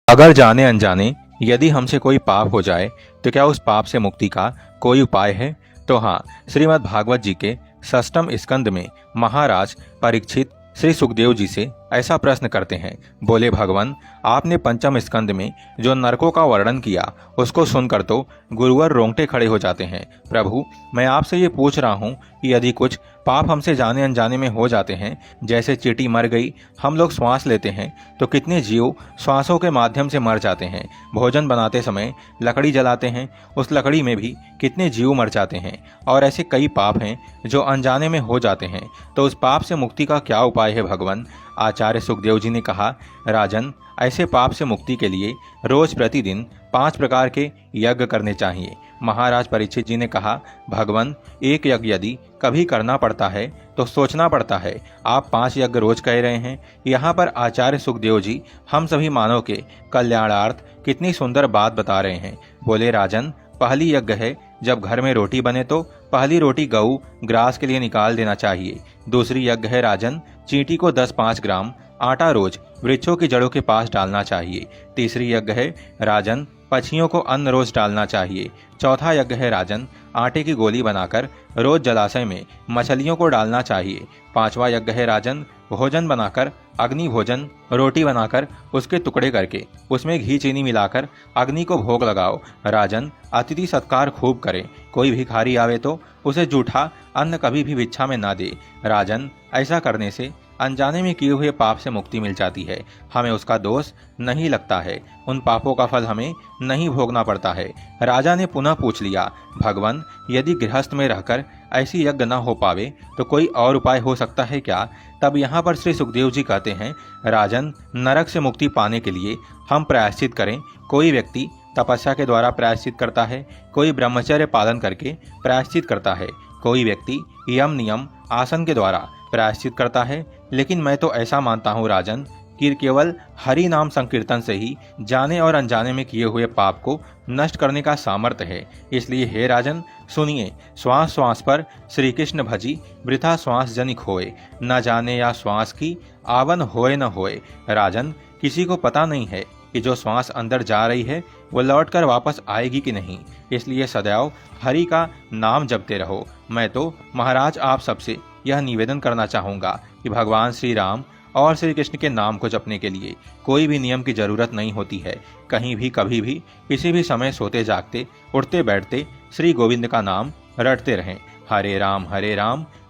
अगर जाने अनजाने यदि हमसे कोई पाप हो जाए तो क्या उस पाप से मुक्ति का कोई उपाय है? तो हाँ, श्रीमद् भागवत जी के षष्ठम स्कंद में महाराज परीक्षित श्री सुखदेव जी से ऐसा प्रश्न करते हैं। बोले, भगवान, आपने पंचम स्कंद में जो नरकों का वर्णन किया उसको सुनकर तो गुरुवर रोंगटे खड़े हो जाते हैं। प्रभु, मैं आपसे ये पूछ रहा हूँ कि यदि कुछ पाप हमसे जाने अनजाने में हो जाते हैं, जैसे चींटी मर गई, हम लोग श्वास लेते हैं तो कितने जीव श्वासों के माध्यम से मर जाते हैं। भोजन बनाते समय लकड़ी जलाते हैं, उस लकड़ी में भी कितने जीव मर जाते हैं। और ऐसे कई पाप हैं जो अनजाने में हो जाते हैं, तो उस पाप से मुक्ति का क्या उपाय है भगवान? आचार्य सुखदेव जी ने कहा, राजन, ऐसे पाप से मुक्ति के लिए रोज प्रतिदिन 5 प्रकार के यज्ञ करने चाहिए। महाराज परीक्षित जी ने कहा, भगवान, एक यज्ञ यदि कभी करना पड़ता है तो सोचना पड़ता है। आप 5 यज्ञ रोज कह रहे हैं। यहाँ पर आचार्य सुखदेव जी हम सभी मानव के कल्याणार्थ कितनी सुंदर बात बता रहे हैं। बोले, राजन, पहली यज्ञ है जब घर में रोटी बने तो पहली रोटी गऊ ग्रास के लिए निकाल देना चाहिए। दूसरी यज्ञ है राजन, चींटी को 10-5 ग्राम आटा रोज वृक्षों की जड़ों के पास डालना चाहिए। तीसरी यज्ञ है राजन, पक्षियों को अन्न रोज डालना चाहिए। चौथा यज्ञ है राजन, आटे की गोली बनाकर रोज जलाशय में मछलियों को डालना चाहिए। 5वां यज्ञ है राजन, भोजन बनाकर अग्नि भोजन, रोटी बनाकर उसके टुकड़े करके उसमें घी चीनी मिलाकर अग्नि को भोग लगाओ। राजन, अतिथि सत्कार खूब करें। कोई भिखारी आवे तो उसे जूठा अन्न कभी भी भिक्षा में ना दे। राजन, ऐसा करने से अनजाने में किए हुए पाप से मुक्ति मिल जाती है। हमें उसका दोष नहीं लगता है, उन पापों का फल हमें नहीं भोगना पड़ता है। राजा ने पुनः पूछ लिया, भगवान, यदि गृहस्थ में रहकर ऐसी यज्ञ न हो पावे तो कोई और उपाय हो सकता है क्या? तब यहाँ पर श्री सुखदेव जी कहते हैं, राजन, नरक से मुक्ति पाने के लिए हम प्रायश्चित करें। कोई व्यक्ति तपस्या के द्वारा प्रायश्चित करता है, कोई ब्रह्मचर्य पालन करके प्रायश्चित करता है, कोई व्यक्ति यम नियम आसन के द्वारा प्रायश्चित करता है। लेकिन मैं तो ऐसा मानता हूँ राजन कि केवल हरि नाम संकीर्तन से ही जाने और अनजाने में किए हुए पाप को नष्ट करने का सामर्थ्य है। इसलिए हे राजन, सुनिए, श्वास श्वास पर श्री कृष्ण भजी, वृथा श्वास जनिक होए, न जाने या श्वास की आवन होए न होए। राजन, किसी को पता नहीं है कि जो श्वास अंदर जा रही है वो लौटकर वापस आएगी कि नहीं। इसलिए सदैव हरि का नाम जपते रहो। मैं तो महाराज आप सबसे यह निवेदन करना चाहूँगा कि भगवान श्री राम और श्री कृष्ण के नाम को जपने के लिए कोई भी नियम की जरूरत नहीं होती है। कहीं भी, कभी भी, किसी भी समय सोते जागते उठते बैठते श्री गोविंद का नाम रटते रहें। हरे राम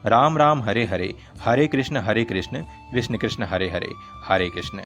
राम राम हरे हरे, हरे कृष्ण कृष्ण कृष्ण हरे हरे, हरे कृष्ण।